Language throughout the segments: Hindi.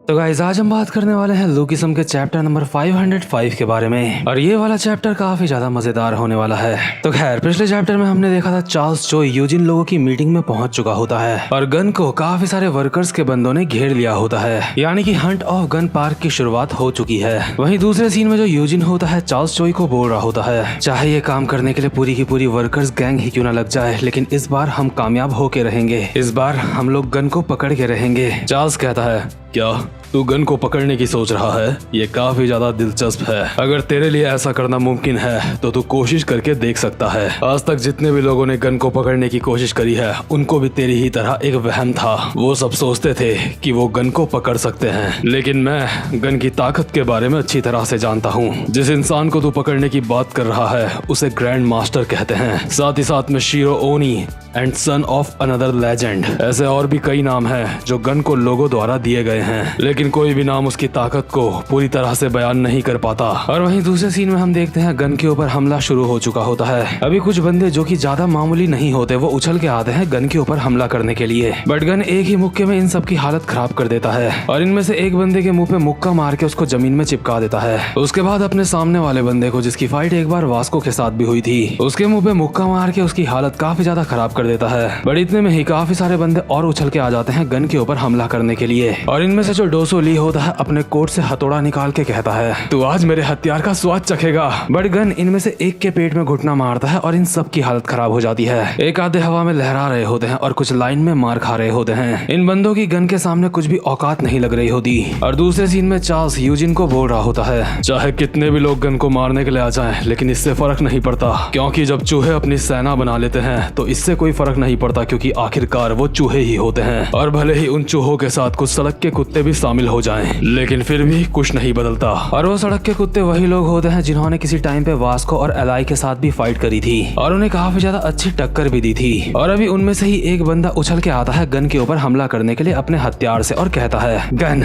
तो गाइस आज हम बात करने वाले हैं लुकिज्म के चैप्टर नंबर 505 के बारे में। और ये वाला चैप्टर काफी ज्यादा मजेदार होने वाला है। तो खैर पिछले चैप्टर में हमने देखा था चार्ल्स जो यूजिन लोगों की मीटिंग में पहुंच चुका होता है और गन को काफी सारे वर्कर्स के बंदों ने घेर लिया होता है, यानी कि हंट ऑफ गन पार्क की शुरुआत हो चुकी है। वहीं दूसरे सीन में जो यूजिन होता है चार्ल्स चोई को बोल रहा होता है, चाहे ये काम करने के लिए पूरी की पूरी वर्कर्स गैंग ही क्यों ना लग जाए, लेकिन इस बार हम कामयाब होके रहेंगे, इस बार हम लोग गन को पकड़ के रहेंगे। चार्ल्स कहता है, क्या तू गन को पकड़ने की सोच रहा है? ये काफी ज्यादा दिलचस्प है। अगर तेरे लिए ऐसा करना मुमकिन है तो तू कोशिश करके देख सकता है। आज तक जितने भी लोगों ने गन को पकड़ने की कोशिश करी है उनको भी तेरी ही तरह एक वहम था। वो सब सोचते थे कि वो गन को पकड़ सकते हैं, लेकिन मैं गन की ताकत के बारे में अच्छी तरह से जानता हूँ। जिस इंसान को तू पकड़ने की बात कर रहा है उसे ग्रैंड मास्टर कहते हैं, साथ ही साथ में शीरो ओनी and son of another legend. ऐसे और भी कई नाम हैं जो गन को लोगों द्वारा दिए गए हैं, लेकिन कोई भी नाम उसकी ताकत को पूरी तरह से बयान नहीं कर पाता। और वहीं दूसरे सीन में हम देखते हैं गन के ऊपर हमला शुरू हो चुका होता है। अभी कुछ बंदे जो कि ज्यादा मामूली नहीं होते वो उछल के आते हैं गन के ऊपर हमला करने के लिए, बट गन एक ही मुक्के में इन सब की हालत खराब कर देता है और इनमें से एक बंदे के मुंह पे मुक्का मार के उसको जमीन में चिपका देता है। उसके बाद अपने सामने वाले बंदे को, जिसकी फाइट एक बार वास्को के साथ भी हुई थी, उसके मुंह पे मुक्का मार के उसकी हालत काफी ज्यादा खराब कर देता है। बट इतने में ही काफी सारे बंदे और उछल के आ जाते हैं गन के ऊपर हमला करने के लिए, और इनमें से जो डोसो ली होता है अपने कोट से हथौड़ा निकाल के कहता है, तू आज मेरे हथियार का स्वाद चखेगा। बट गन इनमें से एक के पेट में घुटना मारता है और इन सब की हालत खराब हो जाती है। एक आधे हवा में लहरा रहे होते हैं और कुछ लाइन में मार खा रहे होते हैं। इन बंदों की गन के सामने कुछ भी औकात नहीं लग रही होती। और दूसरे सीन में चार्ल्स यूजिन को बोल रहा होता है, चाहे कितने भी लोग गन को मारने के लिए आ जाएं, लेकिन इससे फर्क नहीं पड़ता, क्योंकि जब चूहे अपनी सेना बना लेते हैं तो इससे कोई फर्क नहीं पड़ता, क्योंकि आखिरकार वो चूहे ही होते हैं। और भले ही उन चूहों के साथ कुछ सड़क के कुत्ते भी शामिल हो जाएं, लेकिन फिर भी कुछ नहीं बदलता। और वो सड़क के कुत्ते वही लोग होते हैं जिन्होंने किसी टाइम पे वास्को और एलाई के साथ भी फाइट करी थी और उन्हें काफी ज्यादा अच्छी टक्कर भी दी थी। और अभी उनमें से ही एक बंदा उछल के आता है गन के ऊपर हमला करने के लिए अपने हथियार से और कहता है, गन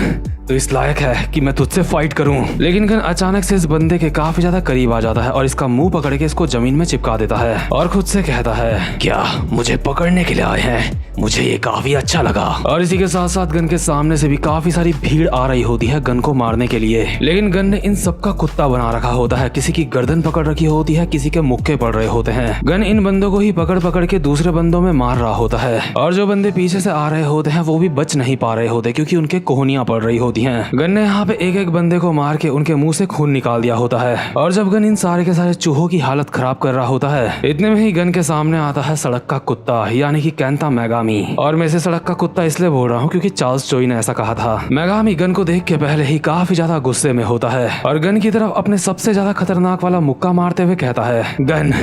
तो इस लायक है कि मैं तुझसे फाइट करूं। लेकिन गन अचानक से इस बंदे के काफी ज्यादा करीब आ जाता है और इसका मुंह पकड़ के इसको जमीन में चिपका देता है और खुद से कहता है, क्या मुझे पकड़ने के लिए आए हैं? मुझे ये काफी अच्छा लगा। और इसी के साथ साथ गन के सामने से भी काफी सारी भीड़ आ रही होती है गन को मारने के लिए, लेकिन गन ने इन सबका कुत्ता बना रखा होता है। किसी की गर्दन पकड़ रखी होती है, किसी के मुक्के पड़ रहे होते हैं। गन इन बंदों को ही पकड़ पकड़ के दूसरे बंदों में मार रहा होता है और जो बंदे पीछे से आ रहे होते हैं वो भी बच नहीं पा रहे होते, क्योंकि उनके कोहनियां पड़ रही होती हैं। गन ने यहाँ पे एक एक बंदे को मार के उनके मुंह से खून निकाल दिया होता है। और जब गन इन सारे के सारे चूहों की हालत खराब कर रहा होता है, इतने में ही गन के सामने आता है सड़क का कुत्ता, यानी कि कैंता मेगामी। और मैं इसे सड़क का कुत्ता इसलिए बोल रहा हूँ क्योंकि चार्ल्स चोई ने ऐसा कहा था। मेगामी गन को देख के पहले ही काफी ज्यादा गुस्से में होता है और गन की तरफ अपने सबसे ज्यादा खतरनाक वाला मुक्का मारते हुए कहता है, गन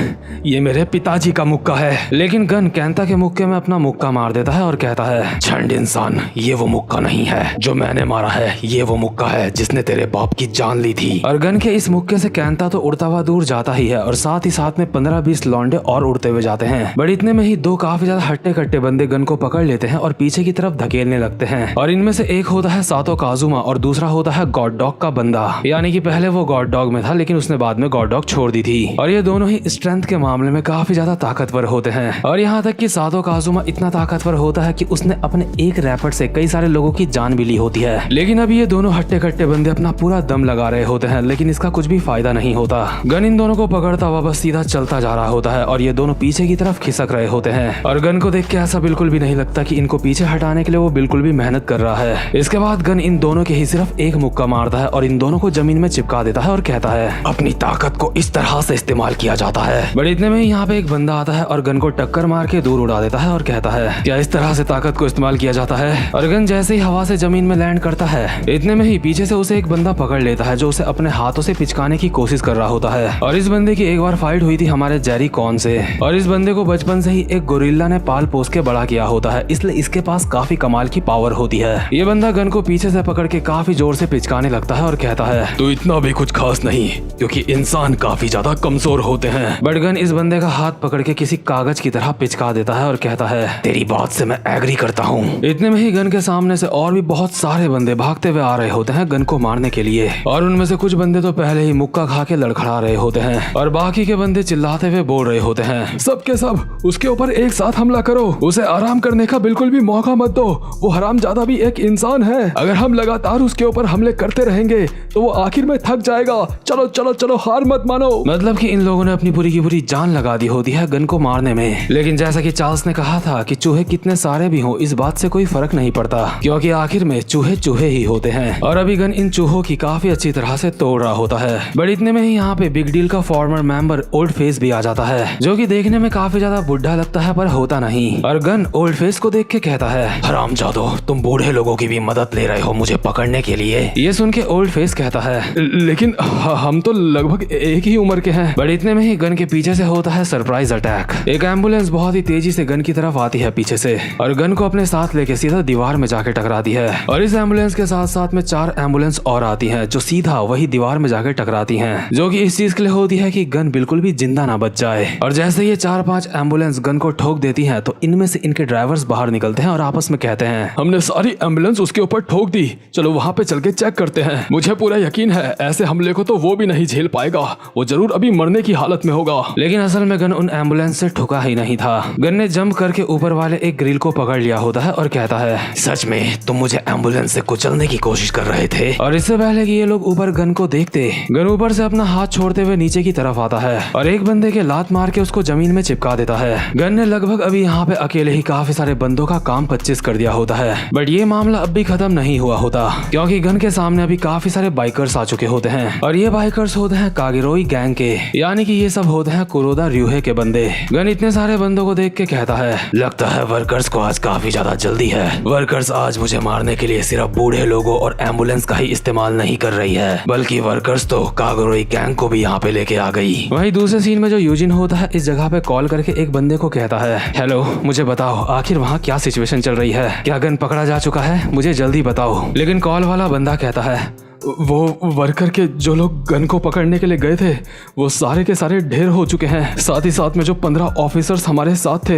ये मेरे पिताजी का मुक्का है। लेकिन गन कैंता के मुक्के में अपना मुक्का मार देता है और कहता है, छंड इंसान, ये वो मुक्का नहीं है जो मैंने मारा है, ये वो मुक्का है जिसने तेरे बाप की जान ली थी। और गन के इस मुक्के से कैंता तो उड़ता हुआ दूर जाता ही है और साथ ही साथ में 15-20 लौंडे और उड़ते हुए जाते हैं। बट इतने में ही दो काफी ज्यादा हट्टे कट्टे बंदे गन को पकड़ लेते हैं और पीछे की तरफ धकेलने लगते हैं। और इनमें से एक होता है सातो काजुमा और दूसरा होता है गॉड डॉग का बंदा, यानी कि पहले वो गॉड डॉग में था लेकिन उसने बाद में गॉड डॉग छोड़ दी थी। और ये दोनों ही स्ट्रेंथ के मामले में काफी ज्यादा ताकतवर होते हैं। और यहाँ तक कि सातो काजुमा इतना ताकतवर होता है कि उसने अपने एक रैपट से कई सारे लोगों की जान भी ली होती है। लेकिन अभी ये दोनों हट्टे कट्टे बंदे अपना पूरा दम लगा रहे होते हैं, लेकिन इसका कुछ भी फायदा नहीं होता। गन इन दोनों को पकड़ता हुआ बस सीधा चलता जा रहा होता है और ये दोनों पीछे की तरफ खिसक रहे होते हैं। और गन को देख के ऐसा बिल्कुल भी नहीं लगता कि इनको पीछे हटाने के लिए वो बिल्कुल भी मेहनत कर रहा है। इसके बाद गन इन दोनों के ही सिर्फ एक मुक्का मारता है और इन दोनों को जमीन में चिपका देता है और कहता है, अपनी ताकत को इस तरह से इस्तेमाल किया जाता है। बट इतने में ही यहाँ पे एक बंदा आता है और गन को टक्कर मार के दूर उड़ा देता है और कहता है, क्या इस तरह से ताकत को इस्तेमाल किया जाता है? और गन जैसे ही हवा से जमीन में लैंड करता है, इतने में ही पीछे से उसे एक बंदा पकड़ लेता है जो उसे अपने हाथों से पिचकाने की कोशिश कर रहा होता है। और इस बंदे की एक बार फाइट हुई थी हमारे जेरी कॉन से, और इस बंदे को बचपन से ही एक गोरिल्ला ने पाल पोस के बड़ा किया होता है, इसलिए इसके पास काफी कमाल की पावर होती है। ये बंदा गन को पीछे से पकड़ के काफी जोर से पिचकाने लगता है और कहता है, तू इतना भी कुछ खास नहीं, क्योंकि इंसान काफी ज्यादा कमजोर होते हैं। बट गन इस बंदे का हाथ पकड़ के किसी कागज की तरह पिचका देता है और कहता है, तेरी बात से मैं एग्री करता हूँ। इतने में ही गन के सामने से और भी बहुत सारे बंदे भागते हुए आ रहे होते हैं गन को मारने के लिए, और उनमें से कुछ बंदे तो पहले ही मुक्का खा के लड़खड़ा रहे होते हैं और बाकी के बंदे चिल्लाते हुए बोल रहे होते हैं, सब के सब उसके ऊपर ऊपर एक साथ हमला करो, उसे आराम करने का बिल्कुल भी मौका मत दो। वो हरामजादा भी एक इंसान है, अगर हम लगातार उसके ऊपर हमले करते रहेंगे तो वो आखिर में थक जाएगा। चलो चलो चलो, हार मत मानो। मतलब कि इन लोगों ने अपनी पूरी की पूरी जान लगा दी होती है गन को मारने में। लेकिन जैसा कि चार्ल्स ने कहा था कि चूहे कितने सारे भी हों इस बात से कोई फर्क नहीं पड़ता, क्योंकि आखिर में चूहे चूहे ही होते हैं। और अभी गन इन चूहों की काफी अच्छी तरह से तोड़ रहा होता है। बट इतने में ही यहाँ पे बिग डील का फॉर्मर मेंबर ओल्ड फेस भी आ जाता है, जो कि देखने में काफी ज्यादा बुढ़ा लगता है पर होता नहीं। और गन ओल्ड फेस को देख के कहता है, हरामजादो, तुम बूढ़े लोगों की भी मदद ले रहे हो मुझे पकड़ने के लिए। ये सुन के ओल्ड फेस कहता है, लेकिन हम तो लगभग एक ही उम्र के हैं। बट इतने में ही गन के पीछे से होता है सरप्राइज अटैक। एक एम्बुलेंस बहुत ही तेजी से गन की तरफ आती है पीछे से और गन को अपने साथ लेके सीधा दीवार में जाके टकराती है। और इस एम्बुलेंस के साथ साथ में 4 एम्बुलेंस और आती हैं जो सीधा वही दीवार में जाके टकराती हैं, जो कि इस चीज के लिए होती है कि गन बिल्कुल भी जिंदा ना बच जाए। और जैसे ये 4-5 एम्बुलेंस गन को ठोक देती हैं तो इनमें से इनके ड्राइवर्स बाहर निकलते हैं और आपस में कहते हैं, हमने सारी एम्बुलेंस उसके ऊपर ठोक दी, चलो वहाँ पे चल के चेक करते हैं। मुझे पूरा यकीन है ऐसे हमले को तो वो भी नहीं झेल पाएगा, वो जरूर अभी मरने की हालत में होगा। लेकिन असल में गन उन एम्बुलेंस से ठुका ही नहीं था। गन ने जंप करके ऊपर वाले एक ग्रिल को पकड़ लिया होता है और कहता है, सच में तुम मुझे एम्बुलेंस से कुचलने की कोशिश कर रहे थे। और इससे पहले कि ये लोग ऊपर गन को देखते, गन ऊपर से अपना हाथ छोड़ते हुए नीचे की तरफ आता है और एक बंदे के लात मार के उसको जमीन में चिपका देता है। गन ने लगभग अभी यहाँ पे अकेले ही काफी सारे बंदों का काम 25 कर दिया होता है। बट ये मामला अब भी खत्म नहीं हुआ होता, क्योंकि गन के सामने अभी काफी सारे बाइकर्स आ चुके होते हैं। और ये बाइकर्स होते हैं कागिरोई गैंग के, यानी कि ये सब होते हैं कुरोदा ryuhei के बंदे। गन इतने सारे बंदों को देख के कहता है, लगता है वर्कर्स को आज काफी ज्यादा जल्दी है। वर्कर्स आज मुझे मारने के लिए सिर्फ बूढ़े लोगों और एम्बुलेंस का ही इस्तेमाल नहीं कर रही है, बल्कि वर्कर्स तो कागिरोई गैंग को भी यहाँ पे लेके आ गई। वहीं दूसरे सीन में जो यूजिन होता है इस जगह पे कॉल करके एक बंदे को कहता है, हेलो, मुझे बताओ आखिर वहाँ क्या सिचुएशन चल रही है, क्या गन पकड़ा जा चुका है, मुझे जल्दी बताओ। लेकिन कॉल वाला बंदा कहता है, वो वर्कर के जो लोग गन को पकड़ने के लिए गए थे वो सारे के सारे ढेर हो चुके हैं। साथ ही साथ में जो 15 ऑफिसर्स हमारे साथ थे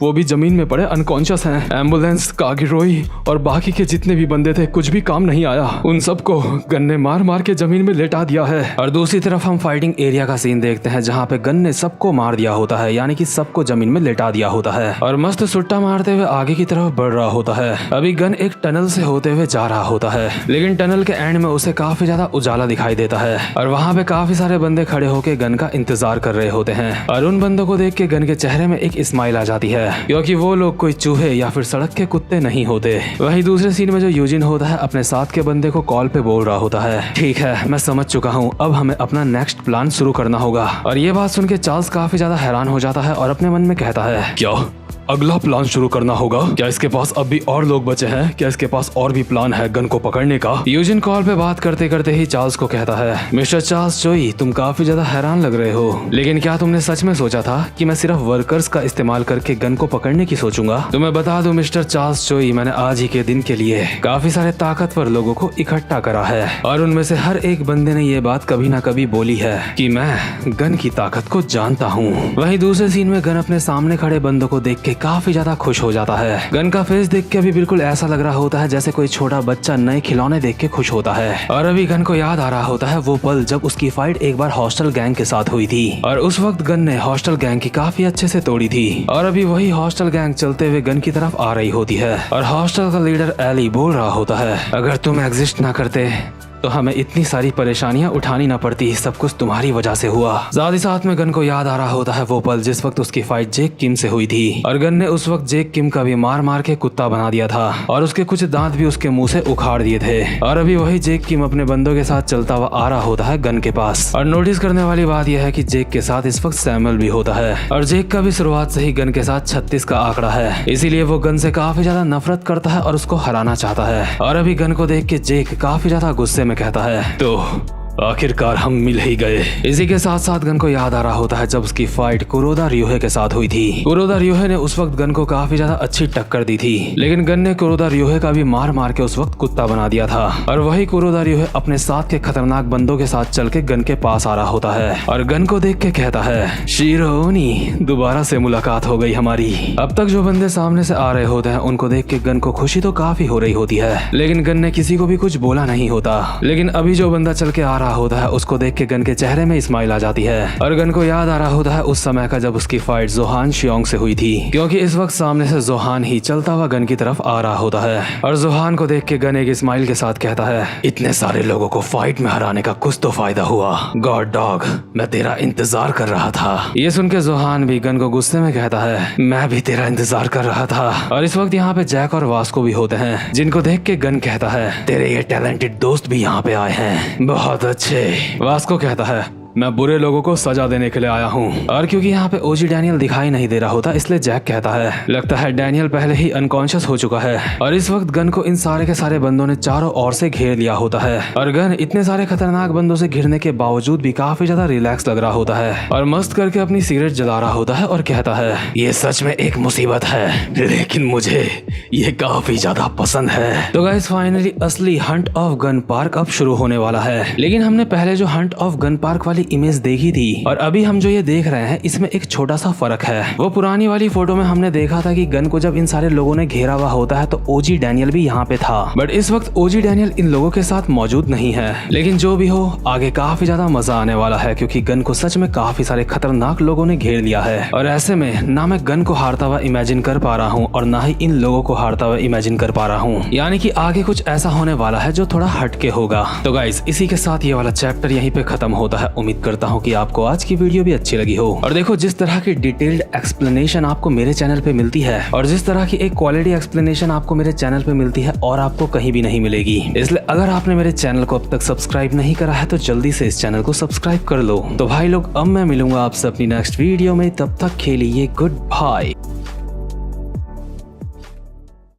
वो भी जमीन में पड़े अनकॉन्शियस हैं। एम्बुलेंस, कागिरोई और बाकी के जितने भी बंदे थे कुछ भी काम नहीं आया, उन सबको गन ने मार मार के जमीन में लेटा दिया है। और दूसरी तरफ हम फाइटिंग एरिया का सीन देखते हैं जहाँ पे गन ने सबको मार दिया होता है, यानी कि सबको जमीन में लेटा दिया होता है और मस्त सुट्टा मारते हुए आगे की तरफ बढ़ रहा होता है। अभी गन एक टनल से होते हुए जा रहा होता है, लेकिन टनल के एंड में उसे काफी ज्यादा उजाला दिखाई देता है और वहाँ पे काफी सारे बंदे खड़े होके गन का इंतजार कर रहे होते हैं। और उन बंदों को देख के गन के चेहरे में एक स्माइल आ जाती है, क्योंकि वो लोग कोई चूहे या फिर सड़क के कुत्ते नहीं होते। वहीं दूसरे सीन में जो यूजिन होता है अपने साथ के बंदे को कॉल पे बोल रहा होता है, ठीक है मैं समझ चुका हूँ, अब हमें अपना नेक्स्ट प्लान शुरू करना होगा। और ये बात सुन के चार्ल्स काफी ज्यादा हैरान हो जाता है और अपने मन में कहता है, क्या अगला प्लान शुरू करना होगा? क्या इसके पास अब भी और लोग बचे हैं? क्या इसके पास और भी प्लान है गन को पकड़ने का? यूजिन कॉल पे बात करते करते ही चार्ल्स को कहता है, मिस्टर चार्ल्स चोई, तुम काफी ज्यादा हैरान लग रहे हो, लेकिन क्या तुमने सच में सोचा था कि मैं सिर्फ वर्कर्स का इस्तेमाल करके गन को पकड़ने की सोचूंगा? तुम्हें बता दूं मिस्टर चार्ल्स चोई, मैंने आज ही के दिन के लिए काफी सारे ताकतवर लोगों को इकट्ठा करा है और उनमें से हर एक बंदे ने ये बात कभी ना कभी बोली है कि मैं गन की ताकत को जानता हूँ। वहीं दूसरे सीन में गन अपने सामने खड़े बंदों को देख के काफी ज्यादा खुश हो जाता है। गन का फेस देख के अभी बिल्कुल ऐसा लग रहा होता है जैसे कोई छोटा बच्चा नए खिलौने देख के खुश होता है। और अभी गन को याद आ रहा होता है वो पल जब उसकी फाइट एक बार हॉस्टल गैंग के साथ हुई थी और उस वक्त गन ने हॉस्टल गैंग की काफी अच्छे से तोड़ी थी। और अभी वही हॉस्टल गैंग चलते हुए गन की तरफ आ रही होती है और हॉस्टल का लीडर एली बोल रहा होता है, अगर तुम एग्जिस्ट ना करते तो हमें इतनी सारी परेशानियां उठानी ना पड़ती, सब कुछ तुम्हारी वजह से हुआ। साथ ही साथ में गन को याद आ रहा होता है वो पल जिस वक्त उसकी फाइट जेक किम से हुई थी और गन ने उस वक्त जेक किम का भी मार मार के कुत्ता बना दिया था और उसके कुछ दांत भी उसके मुंह से उखाड़ दिए थे। और अभी वही जेक किम अपने बंदों के साथ चलता हुआ आ रहा होता है गन के पास। और नोटिस करने वाली बात यह है कि जेक के साथ इस वक्त सैमुअल भी होता है और जेक का भी शुरुआत से ही गन के साथ 36 का आंकड़ा है, इसीलिए वो गन से काफी ज्यादा नफरत करता है और उसको हराना चाहता है। और अभी गन को देख के जेक काफी ज्यादा गुस्से में कहता है, तो आखिरकार हम मिल ही गए। इसी के साथ साथ गन को याद आ रहा होता है जब उसकी फाइट कुरोदा ryuhei के साथ हुई थी। कुरोदा ryuhei ने उस वक्त गन को काफी ज्यादा अच्छी टक्कर दी थी, लेकिन गन ने कुरोदा ryuhei का भी मार मार के उस वक्त कुत्ता बना दिया था। और वही कुरोदा ryuhei अपने साथ के खतरनाक बंदों के साथ चल के गन के पास आ रहा होता है और गन को देख के कहता है, शिरोनी, दोबारा से मुलाकात हो गई हमारी। अब तक जो बंदे सामने से आ रहे होते हैं उनको देख के गन को खुशी तो काफी हो रही होती है, लेकिन गन ने किसी को भी कुछ बोला नहीं होता। लेकिन अभी जो बंदा चल के आ रहा होता है उसको देख के गन के चेहरे में स्माइल आ जाती है और गन को याद आ रहा होता है उस समय का जब उसकी फाइट जोहान शियोंग से हुई थी, क्योंकि इस वक्त सामने से जोहान ही चलता हुआ गन की तरफ आ रहा होता है और जोहान को देख के गन एक स्माइल के साथ कहता है, इतने सारे लोगों को फाइट में हराने का कुछ तो फायदा हुआ। गॉड डॉग, मैं तेरा इंतजार कर रहा था। ये सुन के जोहान भी गन को गुस्से में कहता है, मैं भी तेरा इंतजार कर रहा था। और इस वक्त यहाँ पे जैक और वास्को भी होते हैं, जिनको देख के गन कहता है, तेरे ये टैलेंटेड दोस्त भी यहाँ पे आए हैं, बहुत अच्छे। वास्को कहता है, मैं बुरे लोगों को सजा देने के लिए आया हूँ। और क्योंकि यहाँ पे ओजी डैनियल दिखाई नहीं दे रहा होता, इसलिए जैक कहता है, लगता है डैनियल पहले ही अनकॉन्शियस हो चुका है। और इस वक्त गन को इन सारे के सारे बंदों ने चारों ओर से घेर लिया होता है और गन इतने सारे खतरनाक बंदों से घिरने के बावजूद भी काफी ज्यादा रिलैक्स लग रहा होता है और मस्त करके अपनी सिगरेट जला रहा होता है और कहता है, ये सच में एक मुसीबत है, लेकिन मुझे ये काफी ज्यादा पसंद है। तो गाइस फाइनली असली हंट ऑफ गन पार्क अब शुरू होने वाला है, लेकिन हमने पहले जो हंट ऑफ गन पार्क वाली इमेज देखी थी और अभी हम जो ये देख रहे हैं इसमें एक छोटा सा फर्क है। वो पुरानी वाली फोटो में हमने देखा था कि गन को जब इन सारे लोगों ने घेरा हुआ होता है तो ओजी डैनियल भी यहाँ पे था, बट इस वक्त ओजी डैनियल इन लोगों के साथ मौजूद नहीं है। लेकिन जो भी हो, आगे काफी ज्यादा मजा आने वाला है, क्योंकि गन को सच में काफी सारे खतरनाक लोगों ने घेर लिया है और ऐसे में ना मैं गन को हारता हुआ इमेजिन कर पा रहा हूँ और ना ही इन लोगों को हारता हुआ इमेजिन कर पा रहा हूँ। यानी कि आगे कुछ ऐसा होने वाला है जो थोड़ा हटके होगा। तो गाइस इसी के साथ ये वाला चैप्टर यहीं पे खत्म होता है। उम्मीद करता हूँ कि आपको आज की वीडियो भी अच्छी लगी हो। और देखो, जिस तरह की डिटेल्ड एक्सप्लेनेशन आपको मेरे चैनल पे मिलती है और जिस तरह की एक क्वालिटी एक्सप्लेनेशन आपको मेरे चैनल पे मिलती है और आपको कहीं भी नहीं मिलेगी, इसलिए अगर आपने मेरे चैनल को अब तक सब्सक्राइब नहीं करा है तो जल्दी से इस चैनल को सब्सक्राइब कर लो। तो भाई लोग, अब मैं मिलूंगा आपसे अपनी नेक्स्ट वीडियो में, तब तक के लिए गुड बाय।